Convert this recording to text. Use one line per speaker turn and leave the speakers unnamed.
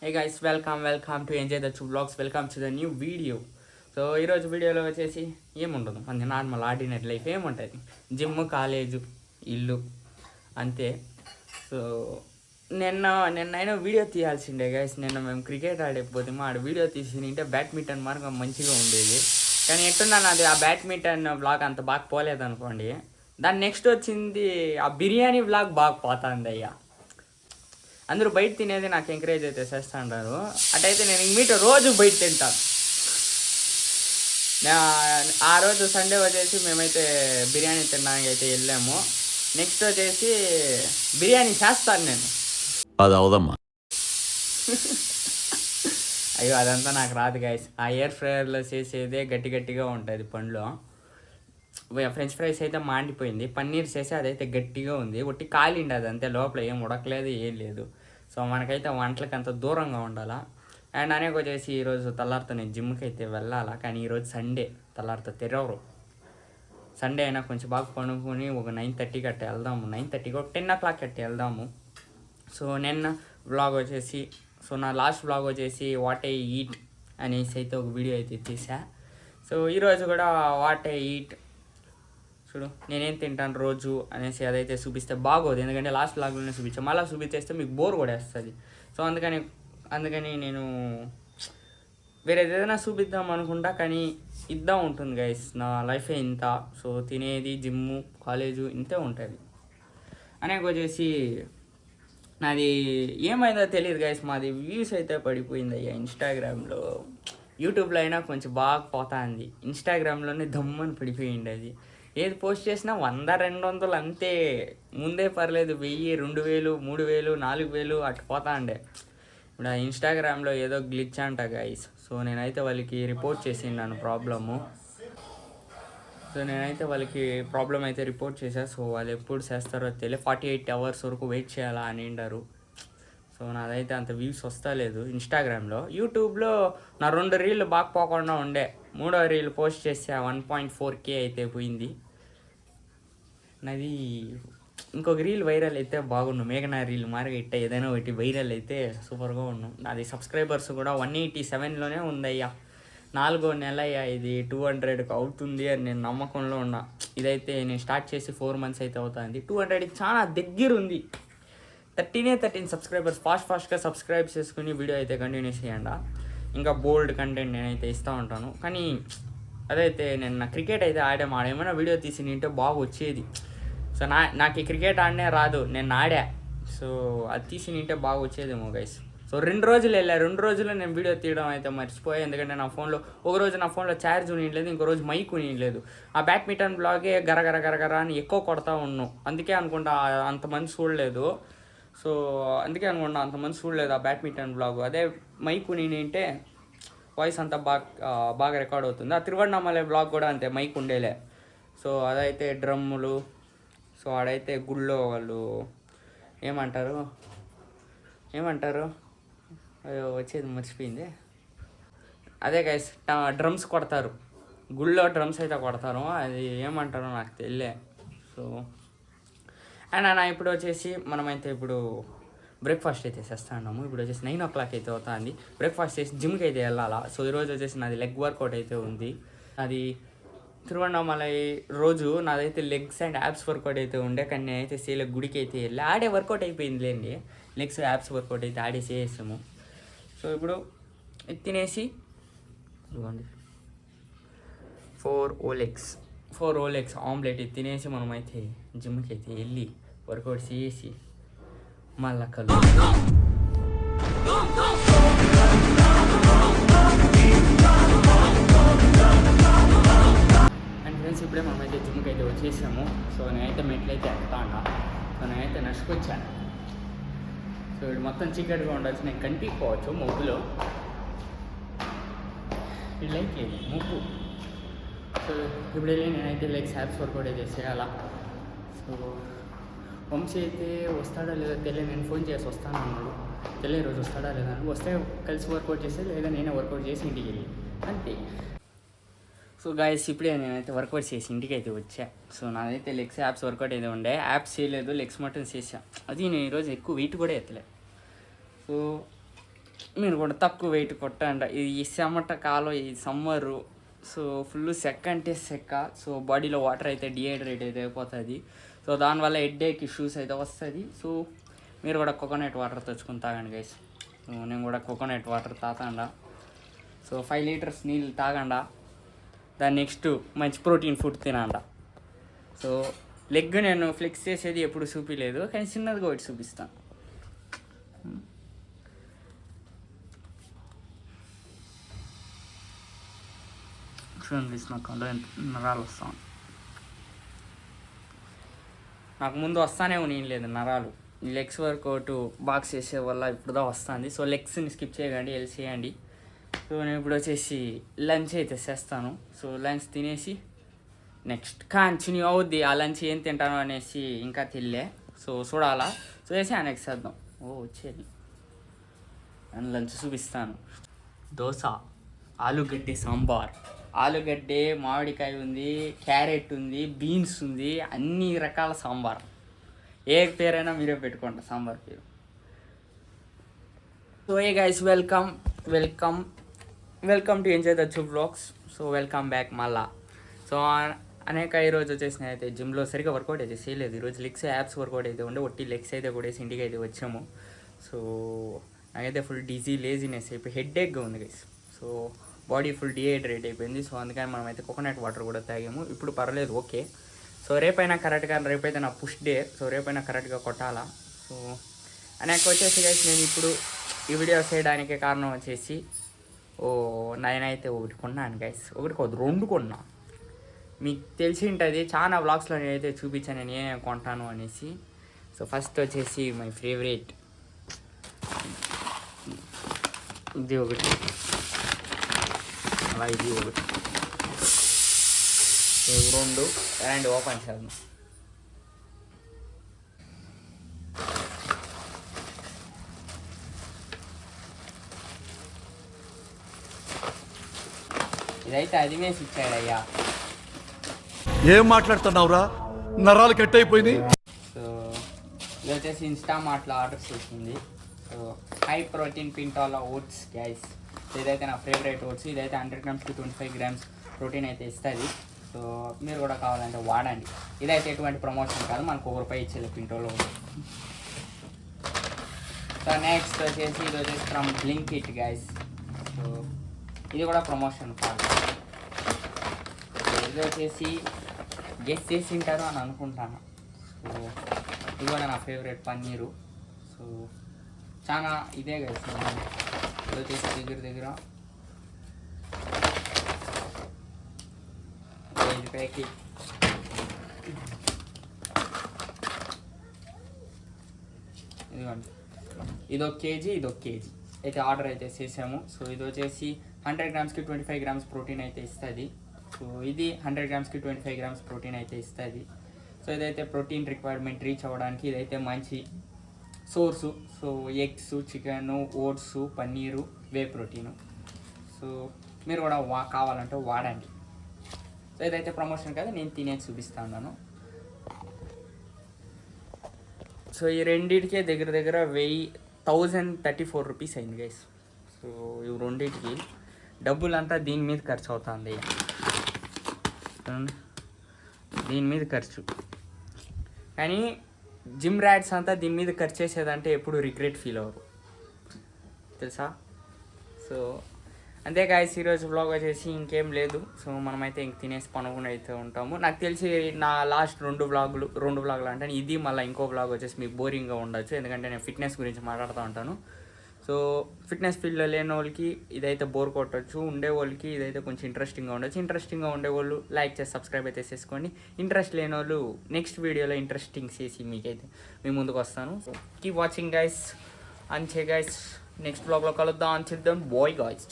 Hey guys, welcome to Enjoy the Two Vlogs. Welcome to the new video. So ఈరోజు వీడియోలో వచ్చేసి ఏముండదు మన నార్మల్ ఆర్డినరీ లైఫ్ ఏముంటుంది, జిమ్, కాలేజు, ఇల్లు అంతే. సో నిన్నైనా వీడియో తీయాల్సిండే గైస్. నిన్న మేము క్రికెట్ ఆడకపోతే ఆడ వీడియో తీసింటే బ్యాడ్మింటన్ మార్గం మంచిగా ఉండేది. కానీ ఎట్టున్నాను అది ఆ బ్యాడ్మింటన్ వ్లాగ్ అంత బాగా పోలేదు అనుకోండి. దాని నెక్స్ట్ వచ్చింది ఆ బిర్యానీ వ్లాగ్ బాగా పోతుంది అయ్యా. అందరూ బయట తినేది నాకు ఎంకరేజ్ అయితే చేస్తూ ఉంటారు. అటైతే నేను మీట రోజు బయట తింటాను. ఆ రోజు సండే వచ్చేసి మేమైతే బిర్యానీ తినడానికి అయితే వెళ్ళాము. నెక్స్ట్ వచ్చేసి బిర్యానీ చేస్తాను నేను.
అది అవదమ్మా.
అయ్యో అదంతా నాకు రాదు గైస్. ఆ ఎయిర్ ఫ్రైయర్లో చేసేదే గట్టిగా ఉంటుంది పండ్లు. ఫ్రెంచ్ ఫ్రైస్ అయితే మాండిపోయింది, పన్నీర్ చేసి అదైతే గట్టిగా ఉంది. ఒట్టి కాలిండి అది అంతే, లోపల ఏం ఉడకలేదు ఏం లేదు. సో మనకైతే వంటలకి అంత దూరంగా ఉండాలా. అండ్ అనేక వచ్చేసి ఈరోజు తెల్లారితో నేను జిమ్కి అయితే వెళ్ళాలా. కానీ ఈరోజు సండే తెల్లారితో తెరవరు. సండే అయినా కొంచెం బాగా పనుకొని ఒక 9:30 అట్ట వెళ్దాము. 9:30 10 o'clock అట్ట వెళ్దాము. సో నిన్న వ్లాగ్ వచ్చేసి నా లాస్ట్ వ్లాగ్ వచ్చేసి వాట్ ఐ ఈట్ అనేసి అయితే ఒక వీడియో అయితే తీసా. సో ఈరోజు కూడా వాట్ ఐ ఈట్ చూడు నేనేం తింటాను రోజు అనేసి అదైతే చూపిస్తే బాగోదు. ఎందుకంటే లాస్ట్ వ్లాగ్లోనే చూపించాను, మళ్ళీ చూపించేస్తే మీకు బోర్ కూడా వేస్తుంది. సో అందుకని నేను వేరేది ఏదైనా చూపిద్దాం అనుకుంటా, కానీ ఇద్దాం ఉంటుంది గైస్. నా లైఫే ఇంత. సో తినేది, జిమ్ము, కాలేజు ఇంతే ఉంటుంది. అనేక వచ్చేసి నాది ఏమైందో తెలియదు గైస్. మాది వ్యూస్ అయితే పడిపోయింది అయ్యా ఇన్స్టాగ్రామ్లో. యూట్యూబ్లో అయినా కొంచెం బాగా పోతుంది, ఇన్స్టాగ్రామ్లోనే దమ్మని పడిపోయింది. అది ఏది పోస్ట్ చేసినా 100-200 అంతే. ముందే పర్లేదు 1000, 2000, 3000, 4000 అటు పోతా ఉండే. ఇప్పుడు ఆ ఇన్స్టాగ్రామ్లో ఏదో గ్లిచ్ అంట గైస్. సో నేనైతే వాళ్ళకి రిపోర్ట్ చేసిండాను ప్రాబ్లము. ప్రాబ్లం అయితే రిపోర్ట్ చేశా. సో వాళ్ళు ఎప్పుడు చేస్తారో తెలియదు. 48 hours వరకు వెయిట్ చేయాలా అని అంటారు. సో నాదైతే అంత వ్యూస్ వస్తలేదు ఇన్స్టాగ్రామ్లో. యూట్యూబ్లో నా 2 రీళ్ళు బాగా పోకుండా ఉండే, 3వ రీల్ పోస్ట్ చేసా 1.4K అయితే పోయింది నాది. ఇంకొక రీల్ వైరల్ అయితే బాగుండు, మేఘనా రీల్ మారిగా ఇట్ట ఏదైనా ఒకటి వైరల్ అయితే సూపర్గా ఉన్నాం. నాది సబ్స్క్రైబర్స్ కూడా 187లోనే ఉందయ్యా. 4వ నెల అయ్యా ఇది 200కి అవుతుంది అని నేను నమ్మకంలో ఉన్నా. ఇదైతే నేను స్టార్ట్ చేసి 4 months అయితే అవుతుంది. 200కి చాలా దగ్గర ఉంది. 13 సబ్స్క్రైబర్స్. ఫాస్ట్గా సబ్స్క్రైబ్ చేసుకుని వీడియో అయితే కంటిన్యూ చేయండి. ఇంకా బోల్డ్ కంటెంట్ నేనైతే ఇస్తూ ఉంటాను. కానీ అదైతే నేను క్రికెట్ అయితే ఆడేమైనా వీడియో తీసి నింటే బాగా వచ్చేది. సో నాకు ఈ క్రికెట్ ఆడనే రాదు, నేను ఆడా. సో అది తీసి నింటే బాగా వచ్చేదేమో గైస్. సో 2 రోజులు వెళ్ళా, 2 రోజుల్లో నేను వీడియో తీయడం అయితే మర్చిపోయా. ఎందుకంటే నా ఫోన్లో ఒకరోజు నా ఫోన్లో ఛార్జ్ ఉండలేదు, ఇంకో రోజు మైక్ ఉండలేదు. ఆ బ్యాడ్మింటన్ బ్లాగే గరగర అని ఎక్కువ కొడతా ఉన్నాను. అందుకే అనుకుంటా అంతమంది చూడలేదు. సో అందుకే అనుకుంటా అంతమంది చూడలేదు ఆ బ్యాడ్మింటన్ బ్లాగ్. అదే మైక్ ఉంటే వాయిస్ అంతా బాగా రికార్డ్ అవుతుంది. ఆ తిరువణామలై బ్లాగ్ కూడా అంతే, మైక్ ఉండేలే. సో అదైతే డ్రమ్ములు. సో ఆడైతే గుళ్ళో వాళ్ళు ఏమంటారు అయ్యో వచ్చేది మర్చిపోయింది. అదే గైస్ డ్రమ్స్ కొడతారు, గుళ్ళో డ్రమ్స్ అయితే కొడతారు. అది ఏమంటారో నాకు తెలియలే. సో అండ్ అన్న ఇప్పుడు వచ్చేసి మనమైతే ఇప్పుడు బ్రేక్ఫాస్ట్ అయితే చేస్తున్నాము. ఇప్పుడు వచ్చేసి 9 o'clock అయితే అవుతుంది. బ్రేక్ఫాస్ట్ చేసి జిమ్కి అయితే వెళ్ళాలా. సో ఈరోజు వచ్చేసి నాది లెగ్ వర్కౌట్ అయితే ఉంది. అది తిరువణామలై రోజు నాదైతే లెగ్స్ అండ్ యాప్స్ వర్కౌట్ అయితే ఉండే. కానీ నేనైతే సేల గుడికి అయితే వెళ్ళి ఆడే వర్కౌట్ అయిపోయింది లేండి. లెగ్స్ యాప్స్ వర్కౌట్ అయితే ఆడే చేసాము. సో ఇప్పుడు తినేసి ఇవ్వండి 4 ఓలెగ్స్ ఆమ్లెట్ తినేసి మనమైతే జిమ్కి అయితే వెళ్ళి వర్కౌట్ చేసి మళ్ళా కలు. అండ్ ఫ్రెండ్స్ ఇప్పుడే మనమైతే జిమ్కి అయితే వచ్చేసాము. సో నేనైతే మెట్లు అయితే ఎక్కుతా ఉన్నా. సో నేనైతే నడుచుకొచ్చాను. సో ఇప్పుడు మొత్తం చీకటిగా ఉండొచ్చు, నేను కనిపించుకోవచ్చు ముగ్గులో. ఇది లైక్ ముగ్గు. సో ఇప్పుడు వెళ్ళి నేనైతే లెగ్స్ యాప్స్ వర్కౌట్ అయితే చేయాలా. సో వంశీ అయితే వస్తాడా లేదా తెలియదు. నేను ఫోన్ చేసి వస్తాను అన్నాడు. తెలియదు రోజు వస్తాడా లేదా అని. వస్తే కలిసి వర్కౌట్ చేస్తే లేదా నేనే వర్కౌట్ చేసి ఇంటికి వెళ్ళి అంతే. సో గాయస్ ఇప్పుడే నేనైతే వర్కౌట్ చేసి ఇంటికి అయితే వచ్చా. సో నాదైతే లెగ్స్ యాప్స్ వర్కౌట్ అయితే ఉండే, యాప్స్ చేయలేదు, లెగ్స్ మటన్ చేసా. అది నేను ఈరోజు ఎక్కువ వెయిట్ కూడా ఎత్తలే. సో మీరు కూడా తక్కువ వెయిట్ కొట్టండి. ఈ చెమట కాలం, ఈ సమ్మరు, సో ఫుల్ సెక్క అంటే సెక్క. సో బాడీలో వాటర్ అయితే డిహైడ్రేట్ అయితే అయిపోతుంది. సో దానివల్ల హెడ్ఏక్ ఇష్యూస్ అయితే వస్తుంది. సో మీరు కూడా కోకోనట్ వాటర్ తెచ్చుకుని తాగండి గైస్. సో నేను కూడా కోకోనట్ వాటర్ తాగండా. సో 5 లీటర్స్ నీళ్ళు తాగండా. దాని నెక్స్ట్ మంచి ప్రోటీన్ ఫుడ్ తినండా. సో లెగ్ నేను ఫ్లెక్స్ చేసేది ఎప్పుడు చూపించలేదు, కానీ చిన్నదిగా ఒకటి చూపిస్తాను. చూడండి నాకు నరాలు వస్తాను. నాకు ముందు వస్తానే నేను లేదు నరాలు. ఈ లెగ్స్ వర్కౌట్ బాక్స్ చేసే వల్ల ఇప్పుడుదా వస్తుంది. సో లెగ్స్ని స్కిప్ చేయకండి, వెళ్ళి చేయండి. సో నేను ఇప్పుడు వచ్చేసి లంచ్ అయితే చేస్తాను. సో లంచ్ తినేసి నెక్స్ట్ కంటిన్యూ అవుద్ది. ఆ లంచ్ ఏం తింటాను అనేసి ఇంకా తెలియలే. సో చూడాలా. సో వేసి నెక్స్ట్ చేద్దాం. వచ్చేది నేను లంచ్ చూపిస్తాను. దోశ, ఆలుగడ్డ సాంబార్, ఆలుగడ్డే, మామిడికాయ ఉంది, క్యారెట్ ఉంది, బీన్స్ ఉంది, అన్ని రకాల సాంబార్. ఏ పేరైనా మీరే పెట్టుకోండి సాంబార్ పేరు. So hey guys, welcome to enjoy the చూ బ్లాగ్స్. సో వెల్కమ్ బ్యాక్ మళ్ళా. సో అనేక ఈరోజు వచ్చేసిన అయితే జిమ్లో సరిగ్గా వర్కౌట్ అయితే చేయలేదు. ఈరోజు లెగ్స్ యాప్స్ వర్కౌట్ అయితే ఉండే, ఒట్టి లెగ్స్ అయితే కూడా ఇంటికి అయితే వచ్చాము. సో నాకైతే ఫుల్ డిజీ లేజినెస్ అయిపోయి హెడ్ఏక్గా ఉంది guys. So body full dehydrate అయిపోయింది. సో అందుకని మనం అయితే కోకోనట్ వాటర్ కూడా తాగాము. ఇప్పుడు పర్లేదు, ఓకే. సో రేపైనా కరెక్ట్గా, రేపైతే నా పుష్ డే. సో రేపైనా కరెక్ట్గా కొట్టాలా. సో అనేక వచ్చేసి గైస్ నేను ఇప్పుడు ఈ వీడియో చేయడానికి కారణం వచ్చేసి నేనైతే ఒకటి కొన్నాను గైస్. ఒకటి కాదు, 2 కొన్నా. మీకు తెలిసి ఉంటుంది, చాలా వ్లాగ్స్లో నేనైతే చూపించాను నేను ఏమేమి కొంటాను అనేసి. సో ఫస్ట్ వచ్చేసి మై ఫేవరెట్ ఇది ఒకటి, అలా ఇది ఒకటి. సో 2 అండ్ ఓపెన్ చేద్దాం. ఇదైతే అదిమేసి ఇచ్చాడు అయ్యా.
ఏం మాట్లాడుతున్నావురా, నరాలు కట్ అయిపోయింది.
సో ఇది వచ్చేసి ఇన్స్టామార్ట్లో ఆర్డర్ చేసింది. సో హై ప్రోటీన్ పింటాలా ఓట్స్ గైస్. సో ఇదైతే నా ఫేవరెట్ ఓట్స్. ఇదైతే 100 గ్రామ్స్కి 25 గ్రామ్స్ ప్రోటీన్ అయితే ఇస్తుంది. సో మీరు కూడా కావాలంటే వాడండి. ఇదైతే ఎటువంటి ప్రమోషన్ కాదు, మనకు ₹1 ఇచ్చేది పింటోలో. సో నెక్స్ట్ వచ్చేసి ఇది వచ్చేసి ఫ్రమ్ బ్లింకిట్ గైస్. సో ఇది కూడా ప్రమోషన్ కాదు. ఇది వచ్చేసి గెస్ చేసి ఉంటారు అని అనుకుంటాను. సో ఇది కూడా నా ఫేవరెట్ పన్నీరు. సో చాలా ఇదే గైస్. ఇది వచ్చేసి దగ్గర 5 ప్యాకెట్. ఇదిగోండి, ఇదొక కేజీ, ఇదొక కేజీ అయితే ఆర్డర్ అయితే చేసాము. సో ఇది వచ్చేసి 100 గ్రామ్స్కి 25 గ్రామ్స్ ప్రోటీన్ అయితే ఇస్తుంది. సో ఇది 100 గ్రామ్స్కి 25 గ్రామ్స్ ప్రోటీన్ అయితే ఇస్తుంది. సో ఇదైతే ప్రోటీన్ రిక్వైర్మెంట్ రీచ్ అవ్వడానికి ఇదైతే మంచి source. So eggs, chicken, oats, paneer, whey protein. So మీరు కూడా కావాలంటే వాడండి. సో ఇదైతే ప్రమోషన్ కదా, నేను తినేది చూపిస్తా ఉన్నాను. సో ఈ రెండింటికే దగ్గర 1034 రూపీస్ అయింది గైస్. సో ఇవి రెండింటికి డబ్బులంతా దీని మీద ఖర్చు అవుతుంది. దీని మీద ఖర్చు, కానీ జిమ్ ర్యాట్స్ అంతా దీని మీద ఖర్చు చేసేదంటే ఎప్పుడు రిగ్రెట్ ఫీల్ అవ్వరు తెలుసా. సో అంతే గాయస్, ఈరోజు వ్లాగ్ వచ్చేసి ఇంకేం లేదు. సో మనమైతే ఇంక తినేసి పనుకుని అయితే ఉంటాము. నాకు తెలిసి నా లాస్ట్ 2 వ్లాగులు అంటే ఇది మళ్ళీ ఇంకో వ్లాగ్ వచ్చేసి మీకు బోరింగ్గా ఉండొచ్చు, ఎందుకంటే నేను ఫిట్నెస్ గురించి మాట్లాడుతూ ఉంటాను. సో ఫిట్నెస్ ఫీల్డ్లో లేని వాళ్ళకి ఇదైతే బోర్ కొట్టచ్చు, ఉండే వాళ్ళకి ఇదైతే కొంచెం ఇంట్రెస్టింగ్గా ఉండొచ్చు. ఇంట్రెస్టింగ్గా ఉండేవాళ్ళు లైక్ చేసి సబ్స్క్రైబ్ అయితే చేసుకోండి. ఇంట్రెస్ట్ లేని వాళ్ళు నెక్స్ట్ వీడియోలో ఇంట్రెస్టింగ్ చేసి మీకైతే మీ ముందుకు వస్తాను. So keep watching guys. అంతే గైస్, నెక్స్ట్ బ్లాగ్లో కలుద్దాం. అంచేద్దాం, బాయ్ గైస్.